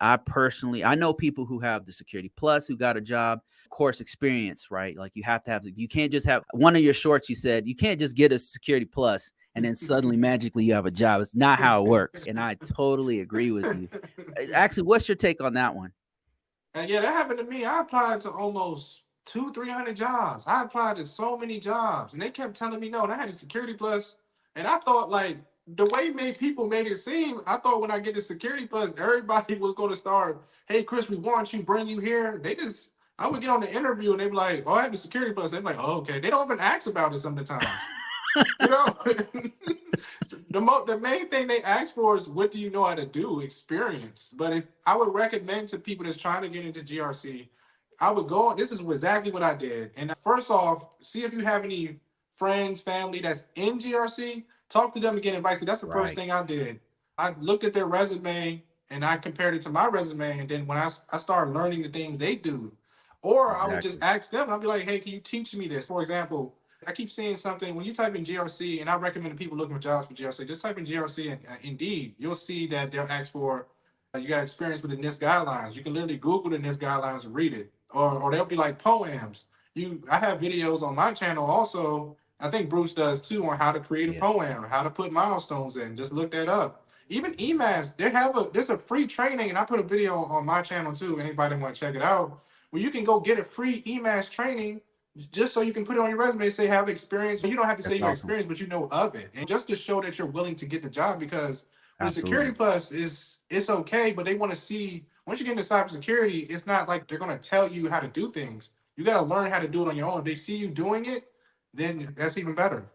I know people who have the Security Plus who got a job, course experience, right? Like you have to have, you can't just have one of your shorts. You said you can't just get a Security Plus and then suddenly magically you have a job. It's not how it works. And I totally agree with you. Actually, what's your take on that one? And yeah, that happened to me. I applied to almost 300 jobs. I applied to so many jobs, and they kept telling me no. And I had a Security Plus, and I thought like the way people made it seem. I thought when I get the Security Plus, everybody was going to start. Hey, Chris, we want you, bring you here. I would get on the interview, and they'd be like, "Oh, I have a Security Plus." They'd be like, "Oh, okay." They don't even ask about it sometimes. You know, so the main thing they ask for is what do you know how to do, experience. But if I would recommend to people that's trying to get into GRC, I would go. This is exactly what I did. And first off, see if you have any friends, family that's in GRC. Talk to them and get advice. 'Cause that's the first Right. thing I did. I looked at their resume and I compared it to my resume. And then when I started learning the things they do, or I would just Exactly. ask them. I'd be like, "Hey, can you teach me this?" For example, I keep seeing something when you type in GRC, and I recommend to people looking for jobs for GRC, just type in GRC and Indeed. You'll see that they'll ask for you got experience with the NIST guidelines. You can literally Google the NIST guidelines and read it, or they'll be like poems. I have videos on my channel also. I think Bruce does too on how to create a Yeah. poem, how to put milestones in. Just look that up. Even EMAS, there's a free training, and I put a video on my channel too. Anybody want to check it out? Where you can go get a free EMAS training just so you can put it on your resume, say have experience. You don't have to say That's you have awesome. experience, but you know of it. And just to show that you're willing to get the job, because with Security Absolutely. Plus it's okay, but they want to see once you get into cybersecurity, it's not like they're gonna tell you how to do things. You gotta learn how to do it on your own. If they see you doing it, then that's even better.